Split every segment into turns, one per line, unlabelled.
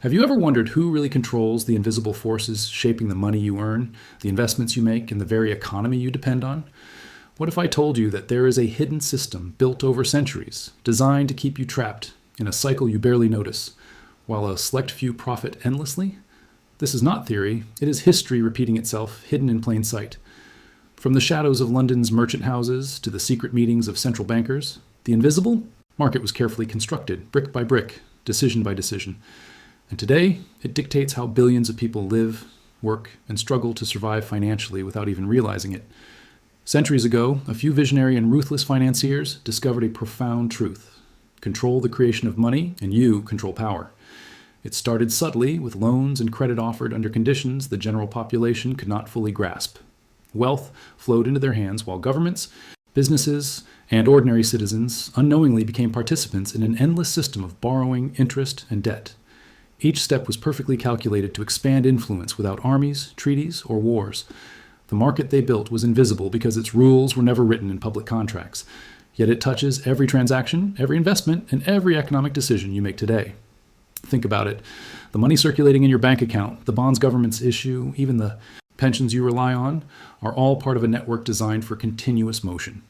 Have you ever wondered who really controls the invisible forces shaping the money you earn, the investments you make, and the very economy you depend on? What if I told you that there is a hidden system built over centuries, designed to keep you trapped in a cycle you barely notice, while a select few profit endlessly? This is not theory, it is history repeating itself, hidden in plain sight. From the shadows of London's merchant houses to the secret meetings of central bankers, the invisible market was carefully constructed, brick by brick, decision by decision. And today, it dictates how billions of people live, work, and struggle to survive financially without even realizing it. Centuries ago, a few visionary and ruthless financiers discovered a profound truth. Control the creation of money, and you control power. It started subtly with loans and credit offered under conditions the general population could not fully grasp. Wealth flowed into their hands while governments, businesses, and ordinary citizens unknowingly became participants in an endless system of borrowing, interest, and debt. Each step was perfectly calculated to expand influence without armies, treaties, or wars. The market they built was invisible because its rules were never written in public contracts. Yet it touches every transaction, every investment, and every economic decision you make today. Think about it. The money circulating in your bank account, the bonds governments issue, even the pensions you rely on, are all part of a network designed for continuous motion.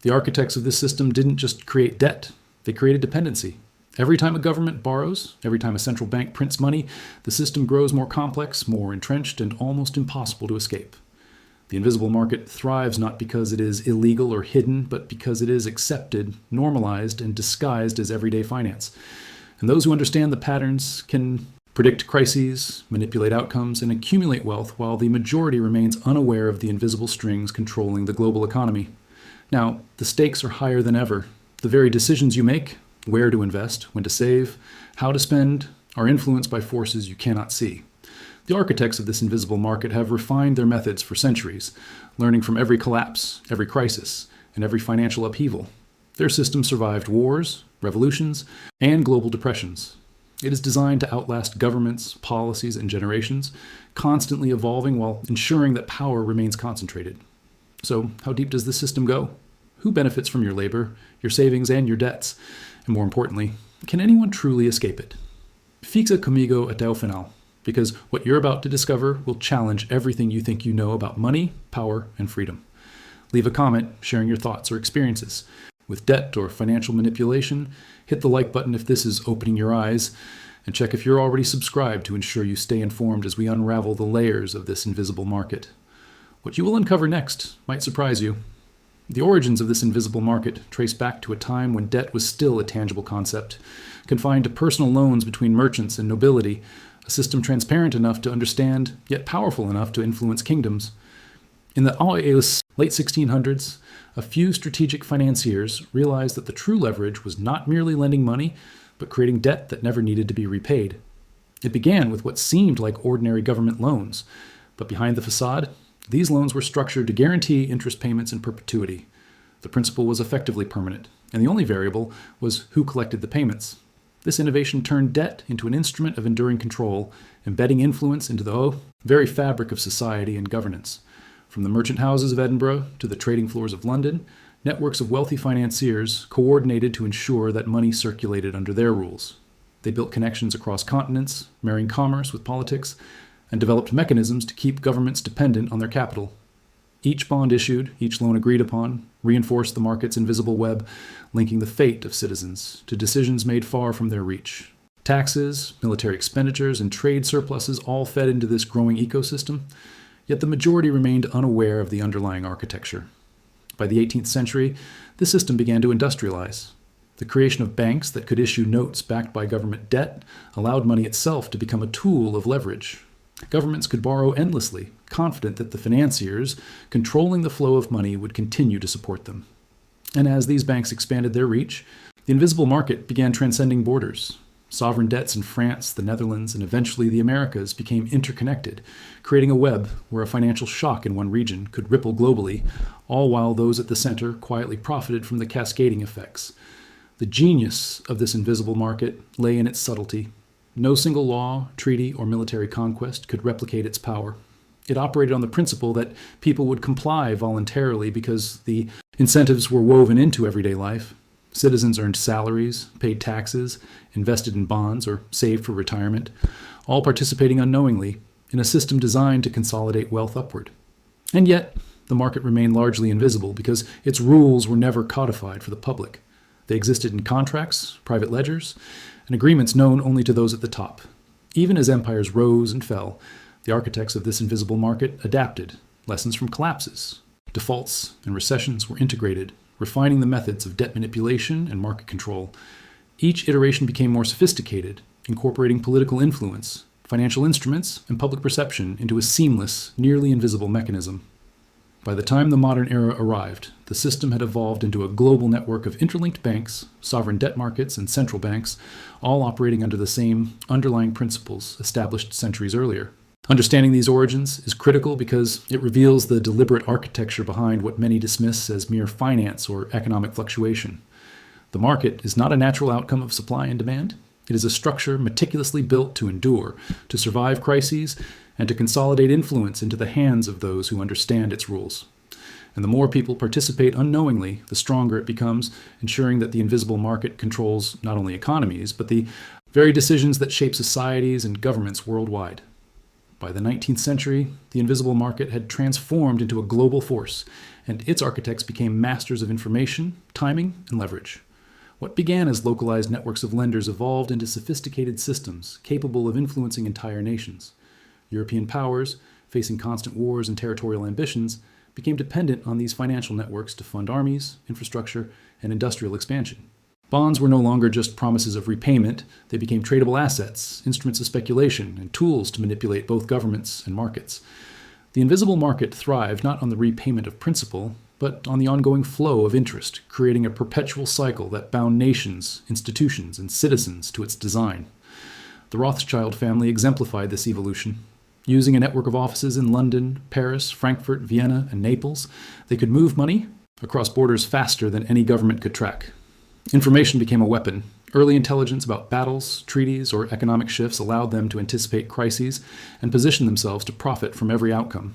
The architects of this system didn't just create debt, they created dependency. Every time a government borrows, every time a central bank prints money, the system grows more complex, more entrenched, and almost impossible to escape. The invisible market thrives not because it is illegal or hidden, but because it is accepted, normalized, and disguised as everyday finance. And those who understand the patterns can predict crises, manipulate outcomes, and accumulate wealth, while the majority remains unaware of the invisible strings controlling the global economy. Now, the stakes are higher than ever. The very decisions you make, where to invest, when to save, how to spend, are influenced by forces you cannot see. The architects of this invisible market have refined their methods for centuries, learning from every collapse, every crisis, and every financial upheaval. Their system survived wars, revolutions, and global depressions. It is designed to outlast governments, policies, and generations, constantly evolving while ensuring that power remains concentrated. So, how deep does this system go? Who benefits from your labor, your savings, and your debts? And more importantly, can anyone truly escape it? Fixa comigo até o final, because what you're about to discover will challenge everything you think you know about money, power, and freedom. Leave a comment sharing your thoughts or experiences with debt or financial manipulation. Hit the like button if this is opening your eyes, and check if you're already subscribed to ensure you stay informed as we unravel the layers of this invisible market. What you will uncover next might surprise you. The origins of this invisible market trace back to a time when debt was still a tangible concept, confined to personal loans between merchants and nobility, a system transparent enough to understand, yet powerful enough to influence kingdoms. In the late 1600s, a few strategic financiers realized that the true leverage was not merely lending money, but creating debt that never needed to be repaid. It began with what seemed like ordinary government loans, but behind the facade, these loans were structured to guarantee interest payments in perpetuity. The principle was effectively permanent, and the only variable was who collected the payments. This innovation turned debt into an instrument of enduring control, embedding influence into the very fabric of society and governance. From the merchant houses of Edinburgh to the trading floors of London, networks of wealthy financiers coordinated to ensure that money circulated under their rules. They built connections across continents, marrying commerce with politics, and developed mechanisms to keep governments dependent on their capital. Each bond issued, each loan agreed upon, reinforced the market's invisible web, linking the fate of citizens to decisions made far from their reach. Taxes, military expenditures, and trade surpluses all fed into this growing ecosystem, yet the majority remained unaware of the underlying architecture. By the 18th century, the system began to industrialize. The creation of banks that could issue notes backed by government debt allowed money itself to become a tool of leverage. Governments could borrow endlessly, confident that the financiers controlling the flow of money would continue to support them. And as these banks expanded their reach, the invisible market began transcending borders. Sovereign debts in France, the Netherlands, and eventually the Americas became interconnected, creating a web where a financial shock in one region could ripple globally, all while those at the center quietly profited from the cascading effects. The genius of this invisible market lay in its subtlety. No single law, treaty, or military conquest could replicate its power. It operated on the principle that people would comply voluntarily because the incentives were woven into everyday life. Citizens earned salaries, paid taxes, invested in bonds, or saved for retirement, all participating unknowingly in a system designed to consolidate wealth upward. And yet, the market remained largely invisible because its rules were never codified for the public. They existed in contracts, private ledgers, and agreements known only to those at the top. Even as empires rose and fell, the architects of this invisible market adapted lessons from collapses. Defaults and recessions were integrated, refining the methods of debt manipulation and market control. Each iteration became more sophisticated, incorporating political influence, financial instruments, and public perception into a seamless, nearly invisible mechanism. By the time the modern era arrived, the system had evolved into a global network of interlinked banks, sovereign debt markets, and central banks, all operating under the same underlying principles established centuries earlier. Understanding these origins is critical because it reveals the deliberate architecture behind what many dismiss as mere finance or economic fluctuation. The market is not a natural outcome of supply and demand. It is a structure meticulously built to endure, to survive crises, and to consolidate influence into the hands of those who understand its rules. And the more people participate unknowingly, the stronger it becomes, ensuring that the invisible market controls not only economies, but the very decisions that shape societies and governments worldwide. By the 19th century, the invisible market had transformed into a global force, and its architects became masters of information, timing, and leverage. What began as localized networks of lenders evolved into sophisticated systems capable of influencing entire nations. European powers, facing constant wars and territorial ambitions, became dependent on these financial networks to fund armies, infrastructure, and industrial expansion. Bonds were no longer just promises of repayment, they became tradable assets, instruments of speculation, and tools to manipulate both governments and markets. The invisible market thrived not on the repayment of principal, but on the ongoing flow of interest, creating a perpetual cycle that bound nations, institutions, and citizens to its design. The Rothschild family exemplified this evolution. Using a network of offices in London, Paris, Frankfurt, Vienna, and Naples, they could move money across borders faster than any government could track. Information became a weapon. Early intelligence about battles, treaties, or economic shifts allowed them to anticipate crises and position themselves to profit from every outcome.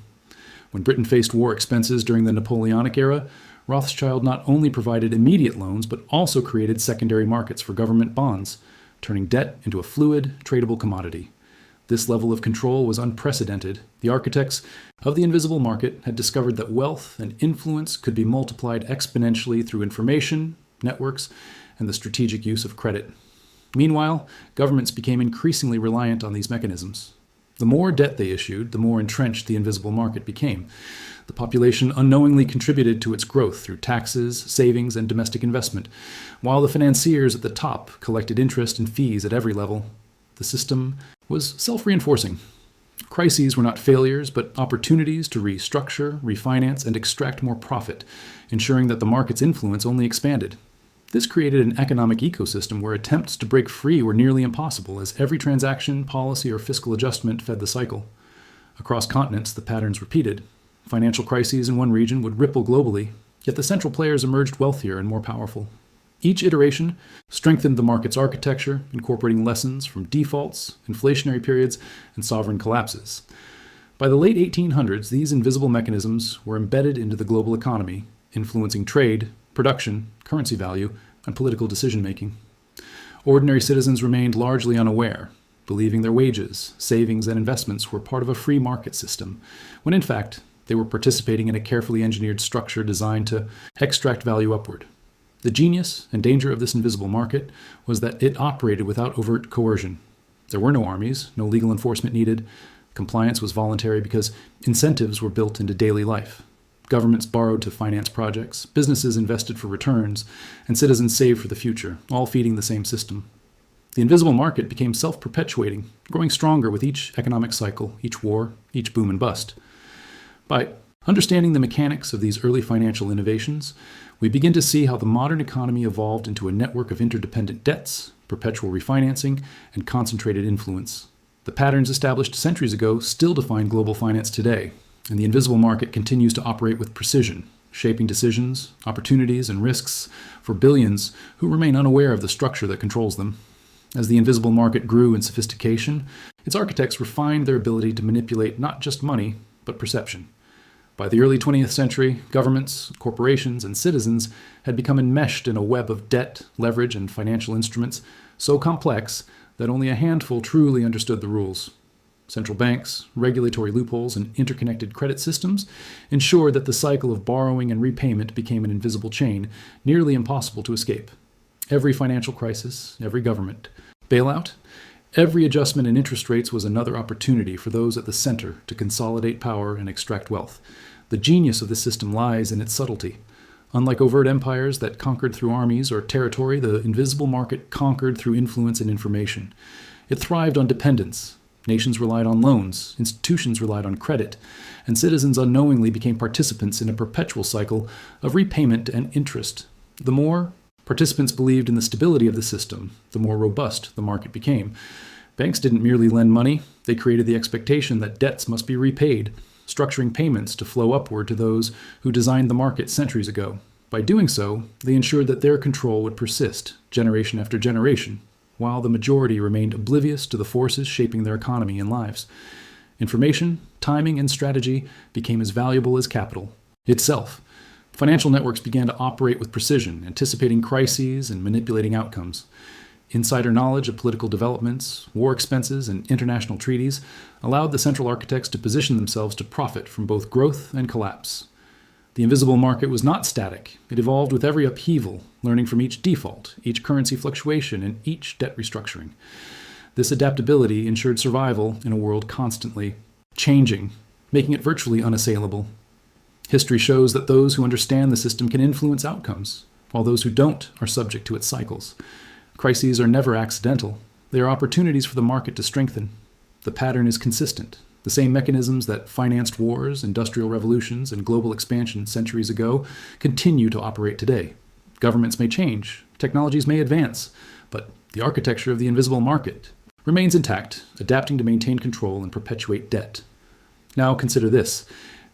When Britain faced war expenses during the Napoleonic era, Rothschild not only provided immediate loans, but also created secondary markets for government bonds, turning debt into a fluid, tradable commodity. This level of control was unprecedented. The architects of the invisible market had discovered that wealth and influence could be multiplied exponentially through information, networks, and the strategic use of credit. Meanwhile, governments became increasingly reliant on these mechanisms. The more debt they issued, the more entrenched the invisible market became. The population unknowingly contributed to its growth through taxes, savings, and domestic investment, while the financiers at the top collected interest and fees at every level. The system was self-reinforcing. Crises were not failures, but opportunities to restructure, refinance, and extract more profit, ensuring that the market's influence only expanded. This created an economic ecosystem where attempts to break free were nearly impossible, as every transaction, policy, or fiscal adjustment fed the cycle. Across continents, the patterns repeated. Financial crises in one region would ripple globally, yet the central players emerged wealthier and more powerful. Each iteration strengthened the market's architecture, incorporating lessons from defaults, inflationary periods, and sovereign collapses. By the late 1800s, these invisible mechanisms were embedded into the global economy, influencing trade, production, currency value, and political decision-making. Ordinary citizens remained largely unaware, believing their wages, savings, and investments were part of a free market system, when in fact, they were participating in a carefully engineered structure designed to extract value upward. The genius and danger of this invisible market was that it operated without overt coercion. There were no armies, no legal enforcement needed. Compliance was voluntary because incentives were built into daily life. Governments borrowed to finance projects, businesses invested for returns, and citizens saved for the future, all feeding the same system. The invisible market became self-perpetuating, growing stronger with each economic cycle, each war, each boom and bust. By understanding the mechanics of these early financial innovations, we begin to see how the modern economy evolved into a network of interdependent debts, perpetual refinancing, and concentrated influence. The patterns established centuries ago still define global finance today, and the invisible market continues to operate with precision, shaping decisions, opportunities, and risks for billions who remain unaware of the structure that controls them. As the invisible market grew in sophistication, its architects refined their ability to manipulate not just money, but perception. By the early 20th century, governments, corporations, and citizens had become enmeshed in a web of debt, leverage, and financial instruments so complex that only a handful truly understood the rules. Central banks, regulatory loopholes, and interconnected credit systems ensured that the cycle of borrowing and repayment became an invisible chain, nearly impossible to escape. Every financial crisis, every government bailout, every adjustment in interest rates was another opportunity for those at the center to consolidate power and extract wealth. The genius of this system lies in its subtlety. Unlike overt empires that conquered through armies or territory, the invisible market conquered through influence and information. It thrived on dependence. Nations relied on loans, institutions relied on credit, and citizens unknowingly became participants in a perpetual cycle of repayment and interest. The more participants believed in the stability of the system, the more robust the market became. Banks didn't merely lend money, they created the expectation that debts must be repaid, structuring payments to flow upward to those who designed the market centuries ago. By doing so, they ensured that their control would persist, generation after generation, while the majority remained oblivious to the forces shaping their economy and lives. Information, timing, and strategy became as valuable as capital itself. Financial networks began to operate with precision, anticipating crises and manipulating outcomes. Insider knowledge of political developments, war expenses, and international treaties allowed the central architects to position themselves to profit from both growth and collapse. The invisible market was not static. It evolved with every upheaval, learning from each default, each currency fluctuation, and each debt restructuring. This adaptability ensured survival in a world constantly changing, making it virtually unassailable. History shows that those who understand the system can influence outcomes, while those who don't are subject to its cycles. Crises are never accidental. They are opportunities for the market to strengthen. The pattern is consistent. The same mechanisms that financed wars, industrial revolutions, and global expansion centuries ago continue to operate today. Governments may change, technologies may advance, but the architecture of the invisible market remains intact, adapting to maintain control and perpetuate debt. Now consider this.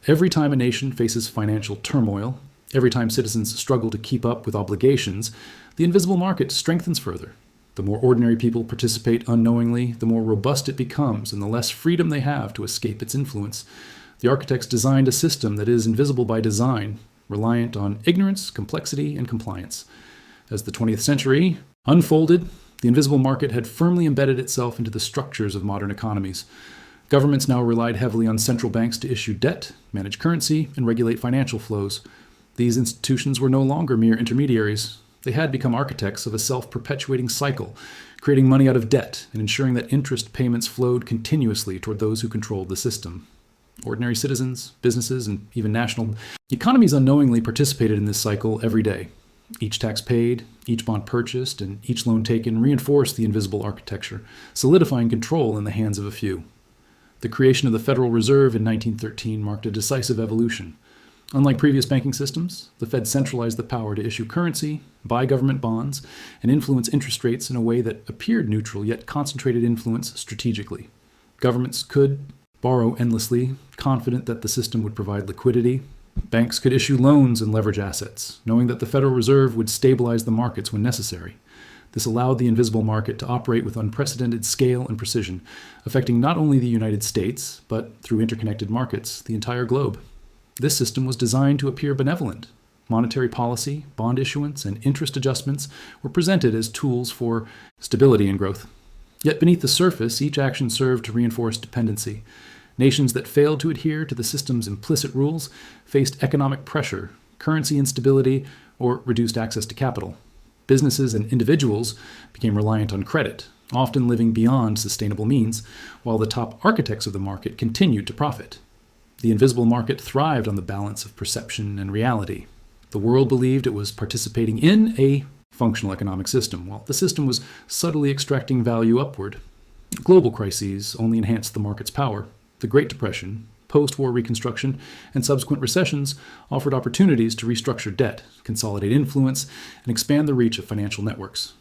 Every time a nation faces financial turmoil, every time citizens struggle to keep up with obligations, the invisible market strengthens further. The more ordinary people participate unknowingly, the more robust it becomes and the less freedom they have to escape its influence. The architects designed a system that is invisible by design, reliant on ignorance, complexity, and compliance. As the 20th century unfolded, the invisible market had firmly embedded itself into the structures of modern economies. Governments now relied heavily on central banks to issue debt, manage currency, and regulate financial flows. These institutions were no longer mere intermediaries. They had become architects of a self-perpetuating cycle, creating money out of debt and ensuring that interest payments flowed continuously toward those who controlled the system. Ordinary citizens, businesses, and even national economies unknowingly participated in this cycle every day. Each tax paid, each bond purchased, and each loan taken reinforced the invisible architecture, solidifying control in the hands of a few. The creation of the Federal Reserve in 1913 marked a decisive evolution. Unlike previous banking systems, the Fed centralized the power to issue currency, buy government bonds, and influence interest rates in a way that appeared neutral yet concentrated influence strategically. Governments could borrow endlessly, confident that the system would provide liquidity. Banks could issue loans and leverage assets, knowing that the Federal Reserve would stabilize the markets when necessary. This allowed the invisible market to operate with unprecedented scale and precision, affecting not only the United States, but through interconnected markets, the entire globe. This system was designed to appear benevolent. Monetary policy, bond issuance, and interest adjustments were presented as tools for stability and growth. Yet beneath the surface, each action served to reinforce dependency. Nations that failed to adhere to the system's implicit rules faced economic pressure, currency instability, or reduced access to capital. Businesses and individuals became reliant on credit, often living beyond sustainable means, while the top architects of the market continued to profit. The invisible market thrived on the balance of perception and reality. The world believed it was participating in a functional economic system, while the system was subtly extracting value upward. Global crises only enhanced the market's power. The Great Depression, post-war Reconstruction, and subsequent recessions offered opportunities to restructure debt, consolidate influence, and expand the reach of financial networks.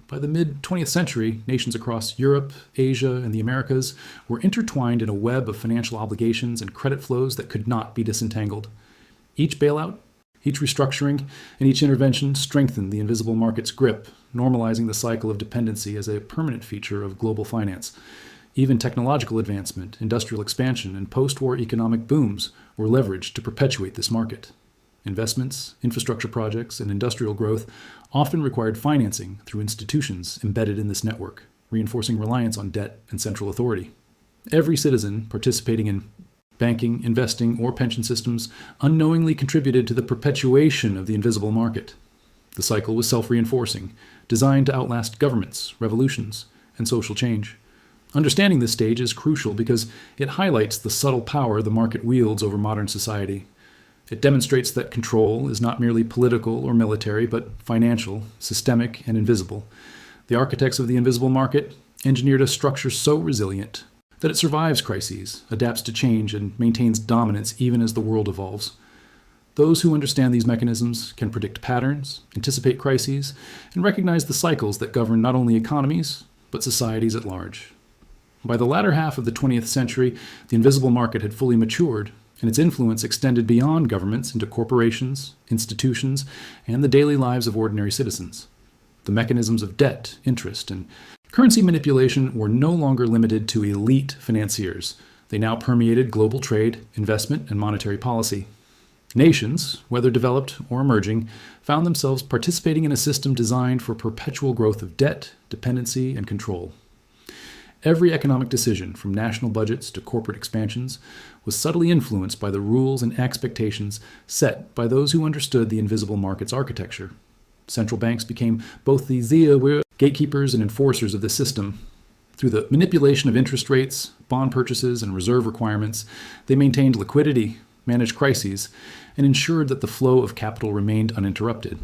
By the mid-20th century, nations across Europe, Asia, and the Americas were intertwined in a web of financial obligations and credit flows that could not be disentangled. Each bailout, each restructuring, and each intervention strengthened the invisible market's grip, normalizing the cycle of dependency as a permanent feature of global finance. Even technological advancement, industrial expansion, and post-war economic booms were leveraged to perpetuate this market. Investments, infrastructure projects, and industrial growth often required financing through institutions embedded in this network, reinforcing reliance on debt and central authority. Every citizen participating in banking, investing, or pension systems unknowingly contributed to the perpetuation of the invisible market. The cycle was self-reinforcing, designed to outlast governments, revolutions, and social change. Understanding this stage is crucial because it highlights the subtle power the market wields over modern society. It demonstrates that control is not merely political or military, but financial, systemic, and invisible. The architects of the invisible market engineered a structure so resilient that it survives crises, adapts to change, and maintains dominance even as the world evolves. Those who understand these mechanisms can predict patterns, anticipate crises, and recognize the cycles that govern not only economies, but societies at large. By the latter half of the 20th century, the invisible market had fully matured, and its influence extended beyond governments into corporations, institutions, and the daily lives of ordinary citizens. The mechanisms of debt, interest, and currency manipulation were no longer limited to elite financiers. They now permeated global trade, investment, and monetary policy. Nations, whether developed or emerging, found themselves participating in a system designed for perpetual growth of debt, dependency, and control. Every economic decision, from national budgets to corporate expansions, was subtly influenced by the rules and expectations set by those who understood the invisible market's architecture. Central banks became both the gatekeepers and enforcers of the system. Through the manipulation of interest rates, bond purchases, and reserve requirements, they maintained liquidity, managed crises, and ensured that the flow of capital remained uninterrupted.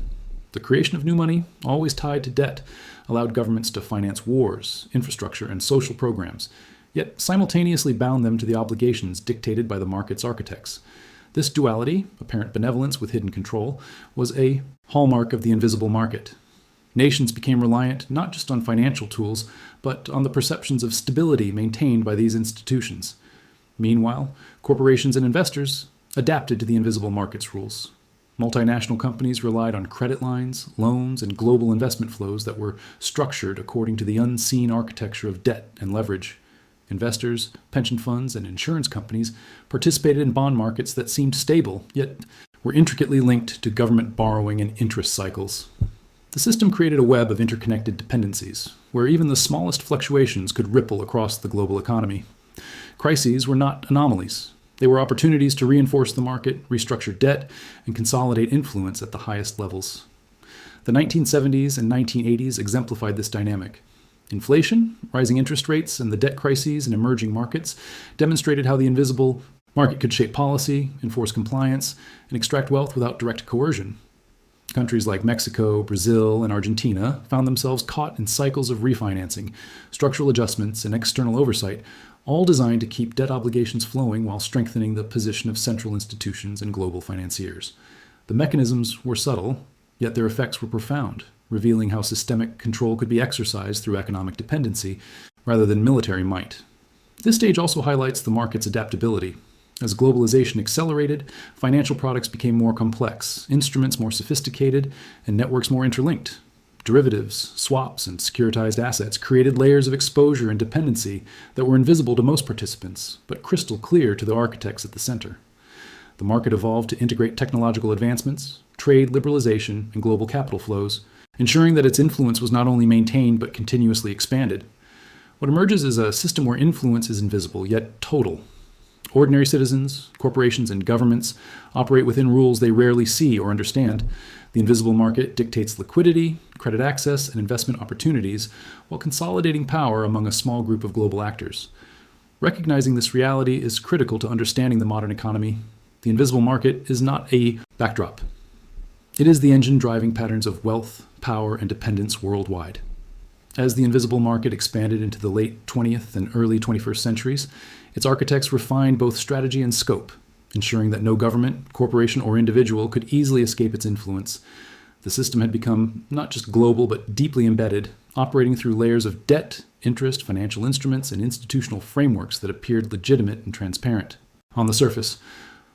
The creation of new money, always tied to debt, allowed governments to finance wars, infrastructure, and social programs, yet simultaneously bound them to the obligations dictated by the market's architects. This duality, apparent benevolence with hidden control, was a hallmark of the invisible market. Nations became reliant not just on financial tools, but on the perceptions of stability maintained by these institutions. Meanwhile, corporations and investors adapted to the invisible market's rules. Multinational companies relied on credit lines, loans, and global investment flows that were structured according to the unseen architecture of debt and leverage. Investors, pension funds, and insurance companies participated in bond markets that seemed stable, yet were intricately linked to government borrowing and interest cycles. The system created a web of interconnected dependencies, where even the smallest fluctuations could ripple across the global economy. Crises were not anomalies. They were opportunities to reinforce the market, restructure debt, and consolidate influence at the highest levels. The 1970s and 1980s exemplified this dynamic. Inflation, rising interest rates, and the debt crises in emerging markets demonstrated how the invisible market could shape policy, enforce compliance, and extract wealth without direct coercion. Countries like Mexico, Brazil, and Argentina found themselves caught in cycles of refinancing, structural adjustments, and external oversight, all designed to keep debt obligations flowing while strengthening the position of central institutions and global financiers. The mechanisms were subtle, yet their effects were profound, revealing how systemic control could be exercised through economic dependency rather than military might. This stage also highlights the market's adaptability. As globalization accelerated, financial products became more complex, instruments more sophisticated, and networks more interlinked. Derivatives, swaps, and securitized assets created layers of exposure and dependency that were invisible to most participants, but crystal clear to the architects at the center. The market evolved to integrate technological advancements, trade liberalization, and global capital flows, ensuring that its influence was not only maintained but continuously expanded. What emerges is a system where influence is invisible, yet total. Ordinary citizens, corporations, and governments operate within rules they rarely see or understand. The invisible market dictates liquidity, credit access, and investment opportunities while consolidating power among a small group of global actors. Recognizing this reality is critical to understanding the modern economy. The invisible market is not a backdrop. It is the engine driving patterns of wealth, power, and dependence worldwide. As the invisible market expanded into the late 20th and early 21st centuries, its architects refined both strategy and scope, ensuring that no government, corporation, or individual could easily escape its influence. The system had become not just global but deeply embedded, operating through layers of debt, interest, financial instruments, and institutional frameworks that appeared legitimate and transparent. On the surface,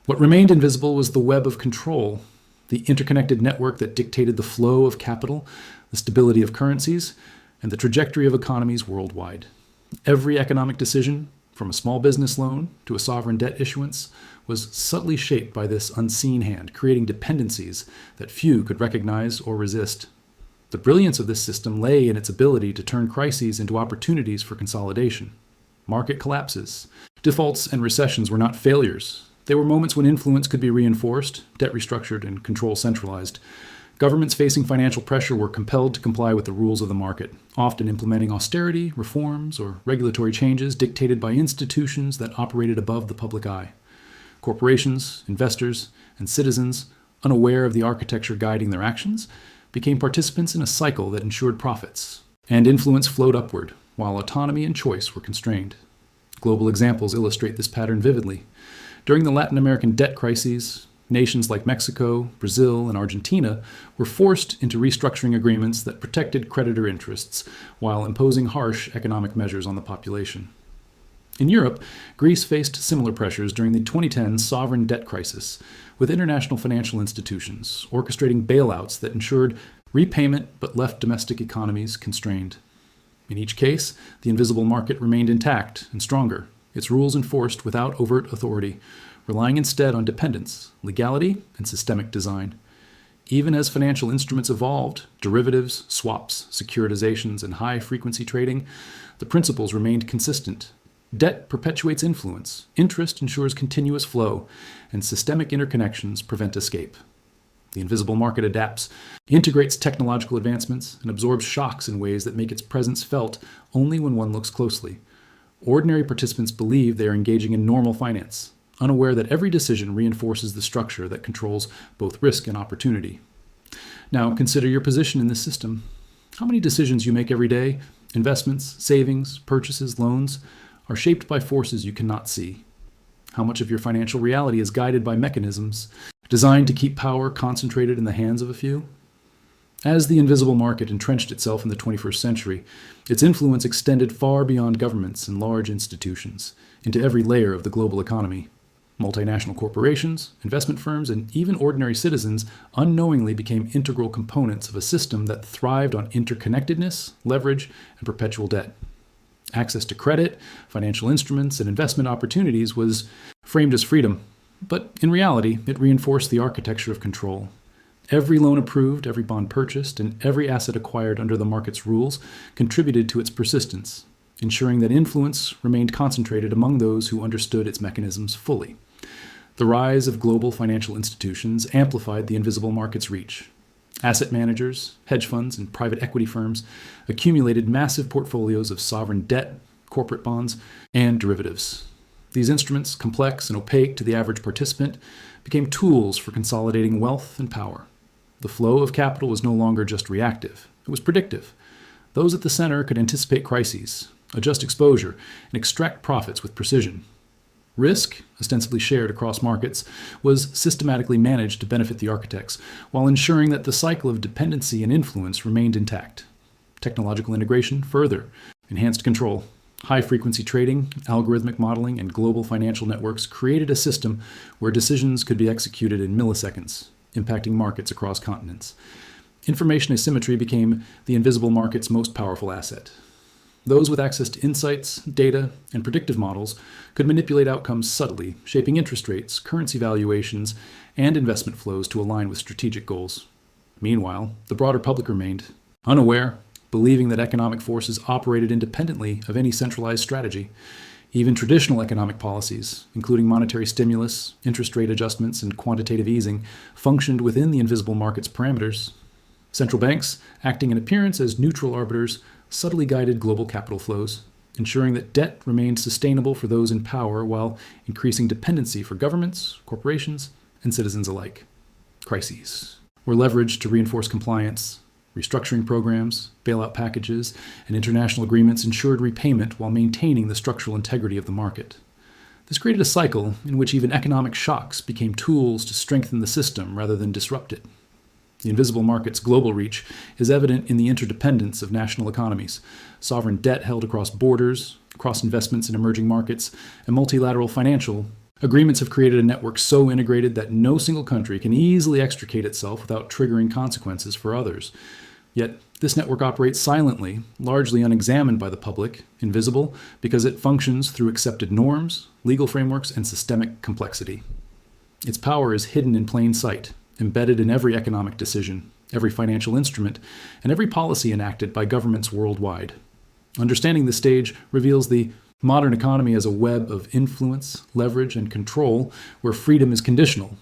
what remained invisible was the web of control, the interconnected network that dictated the flow of capital, the stability of currencies, and the trajectory of economies worldwide. Every economic decision, from a small business loan to a sovereign debt issuance, was subtly shaped by this unseen hand, creating dependencies that few could recognize or resist. The brilliance of this system lay in its ability to turn crises into opportunities for consolidation. Market collapses, defaults, and recessions were not failures. They were moments when influence could be reinforced, debt restructured, and control centralized. Governments facing financial pressure were compelled to comply with the rules of the market, often implementing austerity, reforms, or regulatory changes dictated by institutions that operated above the public eye. Corporations, investors, and citizens, unaware of the architecture guiding their actions, became participants in a cycle that ensured profits, and influence flowed upward, while autonomy and choice were constrained. Global examples illustrate this pattern vividly. During the Latin American debt crises, nations like Mexico, Brazil, and Argentina were forced into restructuring agreements that protected creditor interests while imposing harsh economic measures on the population. In Europe, Greece faced similar pressures during the 2010 sovereign debt crisis, with international financial institutions orchestrating bailouts that ensured repayment but left domestic economies constrained. In each case, the invisible market remained intact and stronger, its rules enforced without overt authority, relying instead on dependence, legality, and systemic design. Even as financial instruments evolved, derivatives, swaps, securitizations, and high-frequency trading, the principles remained consistent. Debt perpetuates influence, interest ensures continuous flow, and systemic interconnections prevent escape. The invisible market adapts, integrates technological advancements, and absorbs shocks in ways that make its presence felt only when one looks closely. Ordinary participants believe they are engaging in normal finance, unaware that every decision reinforces the structure that controls both risk and opportunity. Now, consider your position in this system. How many decisions you make every day, investments, savings, purchases, loans, are shaped by forces you cannot see? How much of your financial reality is guided by mechanisms designed to keep power concentrated in the hands of a few? As the invisible market entrenched itself in the 21st century, its influence extended far beyond governments and large institutions, into every layer of the global economy. Multinational corporations, investment firms, and even ordinary citizens unknowingly became integral components of a system that thrived on interconnectedness, leverage, and perpetual debt. Access to credit, financial instruments, and investment opportunities was framed as freedom, but in reality, it reinforced the architecture of control. Every loan approved, every bond purchased, and every asset acquired under the market's rules contributed to its persistence, ensuring that influence remained concentrated among those who understood its mechanisms fully. The rise of global financial institutions amplified the invisible market's reach. Asset managers, hedge funds, and private equity firms accumulated massive portfolios of sovereign debt, corporate bonds, and derivatives. These instruments, complex and opaque to the average participant, became tools for consolidating wealth and power. The flow of capital was no longer just reactive, it was predictive. Those at the center could anticipate crises, adjust exposure, and extract profits with precision. Risk, ostensibly shared across markets, was systematically managed to benefit the architects, while ensuring that the cycle of dependency and influence remained intact. Technological integration further enhanced control. High-frequency trading, algorithmic modeling, and global financial networks created a system where decisions could be executed in milliseconds, impacting markets across continents. Information asymmetry became the invisible market's most powerful asset. Those with access to insights, data, and predictive models could manipulate outcomes subtly, shaping interest rates, currency valuations, and investment flows to align with strategic goals. Meanwhile, the broader public remained unaware, believing that economic forces operated independently of any centralized strategy. Even traditional economic policies, including monetary stimulus, interest rate adjustments, and quantitative easing, functioned within the invisible market's parameters. Central banks, acting in appearance as neutral arbiters, subtly guided global capital flows, ensuring that debt remained sustainable for those in power while increasing dependency for governments, corporations, and citizens alike. Crises were leveraged to reinforce compliance. Restructuring programs, bailout packages, and international agreements ensured repayment while maintaining the structural integrity of the market. This created a cycle in which even economic shocks became tools to strengthen the system rather than disrupt it. The invisible market's global reach is evident in the interdependence of national economies, sovereign debt held across borders, cross-investments in emerging markets, and multilateral financial agreements have created a network so integrated that no single country can easily extricate itself without triggering consequences for others. Yet, this network operates silently, largely unexamined by the public, invisible, because it functions through accepted norms, legal frameworks, and systemic complexity. Its power is hidden in plain sight, embedded in every economic decision, every financial instrument, and every policy enacted by governments worldwide. Understanding this stage reveals the modern economy as a web of influence, leverage, and control where freedom is conditional,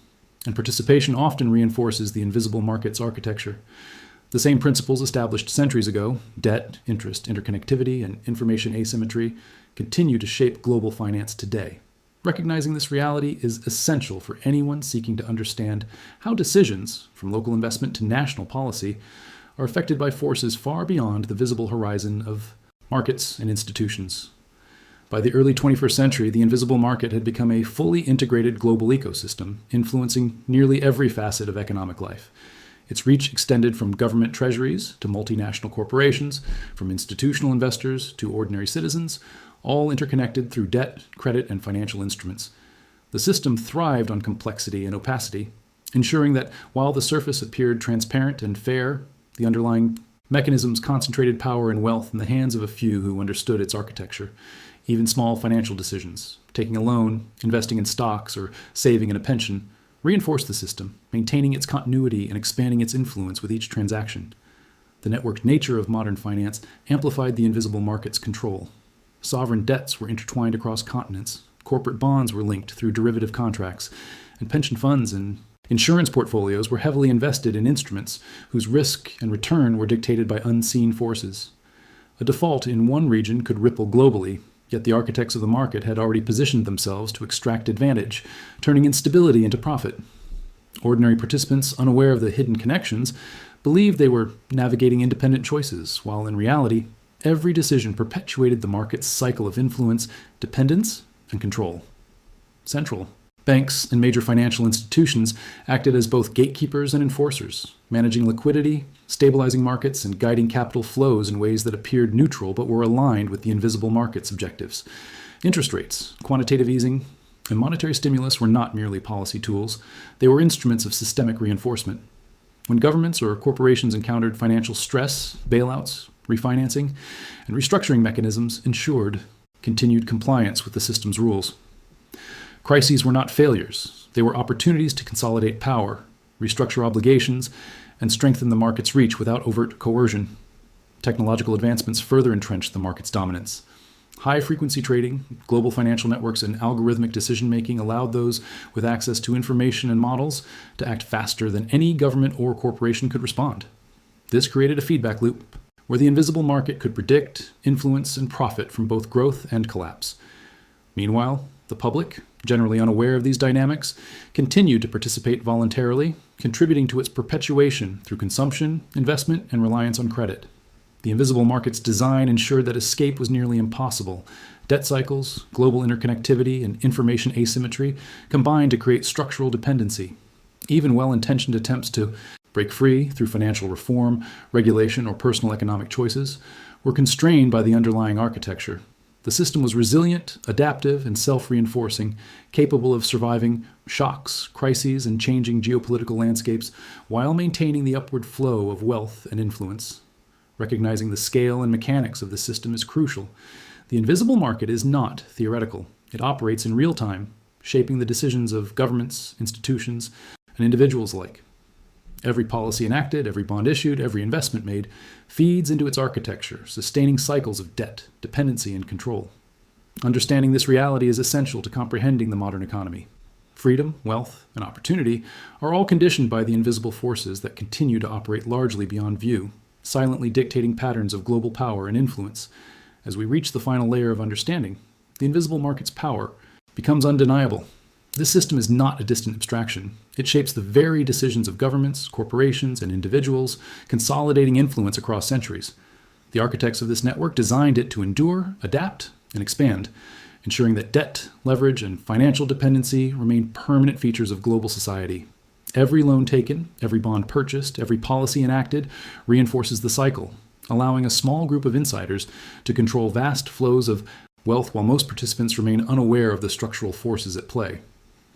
and participation often reinforces the invisible market's architecture. The same principles established centuries ago, debt, interest, interconnectivity, and information asymmetry, continue to shape global finance today. Recognizing this reality is essential for anyone seeking to understand how decisions, from local investment to national policy, are affected by forces far beyond the visible horizon of markets and institutions. By the early 21st century, the invisible market had become a fully integrated global ecosystem, influencing nearly every facet of economic life. Its reach extended from government treasuries to multinational corporations, from institutional investors to ordinary citizens, all interconnected through debt, credit, and financial instruments. The system thrived on complexity and opacity, ensuring that while the surface appeared transparent and fair, the underlying mechanisms concentrated power and wealth in the hands of a few who understood its architecture. Even small financial decisions, taking a loan, investing in stocks, or saving in a pension, reinforced the system, maintaining its continuity and expanding its influence with each transaction. The networked nature of modern finance amplified the invisible market's control. Sovereign debts were intertwined across continents, corporate bonds were linked through derivative contracts, and pension funds and insurance portfolios were heavily invested in instruments whose risk and return were dictated by unseen forces. A default in one region could ripple globally, yet the architects of the market had already positioned themselves to extract advantage, turning instability into profit. Ordinary participants, unaware of the hidden connections, believed they were navigating independent choices, while in reality, every decision perpetuated the market's cycle of influence, dependence, and control. Central, banks and major financial institutions acted as both gatekeepers and enforcers, managing liquidity, stabilizing markets, and guiding capital flows in ways that appeared neutral but were aligned with the invisible market's objectives. Interest rates, quantitative easing, and monetary stimulus were not merely policy tools. They were instruments of systemic reinforcement. When governments or corporations encountered financial stress, bailouts, refinancing, and restructuring mechanisms ensured continued compliance with the system's rules. Crises were not failures. They were opportunities to consolidate power, restructure obligations, and strengthen the market's reach without overt coercion. Technological advancements further entrenched the market's dominance. High-frequency trading, global financial networks, and algorithmic decision-making allowed those with access to information and models to act faster than any government or corporation could respond. This created a feedback loop where the invisible market could predict, influence, and profit from both growth and collapse. Meanwhile, the public, generally unaware of these dynamics, continued to participate voluntarily, contributing to its perpetuation through consumption, investment, and reliance on credit. The invisible market's design ensured that escape was nearly impossible. Debt cycles, global interconnectivity, and information asymmetry combined to create structural dependency. Even well-intentioned attempts to break free through financial reform, regulation, or personal economic choices were constrained by the underlying architecture. The system was resilient, adaptive, and self-reinforcing, capable of surviving shocks, crises, and changing geopolitical landscapes while maintaining the upward flow of wealth and influence. Recognizing the scale and mechanics of the system is crucial. The invisible market is not theoretical. It operates in real time, shaping the decisions of governments, institutions, and individuals alike. Every policy enacted, every bond issued, every investment made feeds into its architecture, sustaining cycles of debt, dependency, and control. Understanding this reality is essential to comprehending the modern economy. Freedom, wealth, and opportunity are all conditioned by the invisible forces that continue to operate largely beyond view, silently dictating patterns of global power and influence. As we reach the final layer of understanding, the invisible market's power becomes undeniable. This system is not a distant abstraction. It shapes the very decisions of governments, corporations, and individuals, consolidating influence across centuries. The architects of this network designed it to endure, adapt, and expand, ensuring that debt, leverage, and financial dependency remain permanent features of global society. Every loan taken, every bond purchased, every policy enacted reinforces the cycle, allowing a small group of insiders to control vast flows of wealth while most participants remain unaware of the structural forces at play.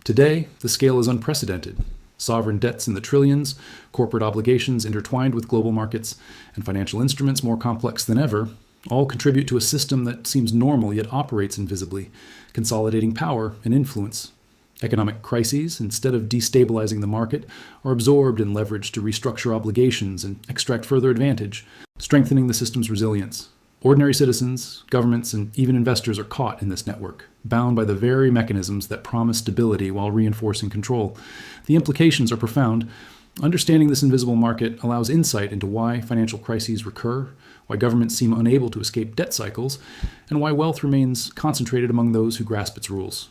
Today, the scale is unprecedented. Sovereign debts in the trillions, corporate obligations intertwined with global markets, and financial instruments more complex than ever all contribute to a system that seems normal yet operates invisibly, consolidating power and influence. Economic crises, instead of destabilizing the market, are absorbed and leveraged to restructure obligations and extract further advantage, strengthening the system's resilience. Ordinary citizens, governments, and even investors are caught in this network, bound by the very mechanisms that promise stability while reinforcing control. The implications are profound. Understanding this invisible market allows insight into why financial crises recur, why governments seem unable to escape debt cycles, and why wealth remains concentrated among those who grasp its rules.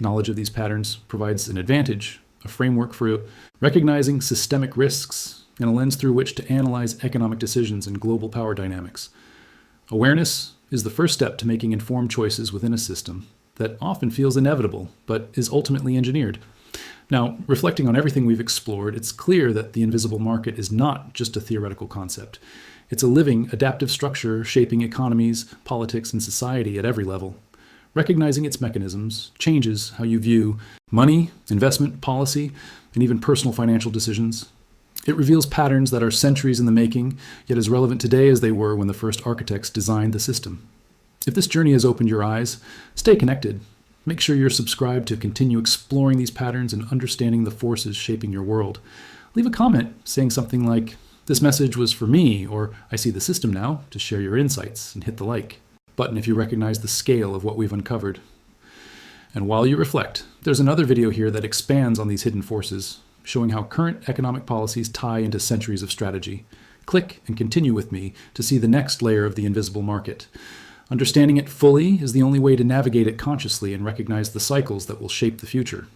Knowledge of these patterns provides an advantage, a framework for recognizing systemic risks, and a lens through which to analyze economic decisions and global power dynamics. Awareness is the first step to making informed choices within a system that often feels inevitable, but is ultimately engineered. Now, reflecting on everything we've explored, it's clear that the invisible market is not just a theoretical concept. It's a living, adaptive structure shaping economies, politics, and society at every level. Recognizing its mechanisms changes how you view money, investment, policy, and even personal financial decisions. It reveals patterns that are centuries in the making, yet as relevant today as they were when the first architects designed the system. If this journey has opened your eyes, stay connected. Make sure you're subscribed to continue exploring these patterns and understanding the forces shaping your world. Leave a comment saying something like, "This message was for me," or "I see the system now," to share your insights, and hit the like button if you recognize the scale of what we've uncovered. And while you reflect, there's another video here that expands on these hidden forces, showing how current economic policies tie into centuries of strategy. Click and continue with me to see the next layer of the invisible market. Understanding it fully is the only way to navigate it consciously and recognize the cycles that will shape the future.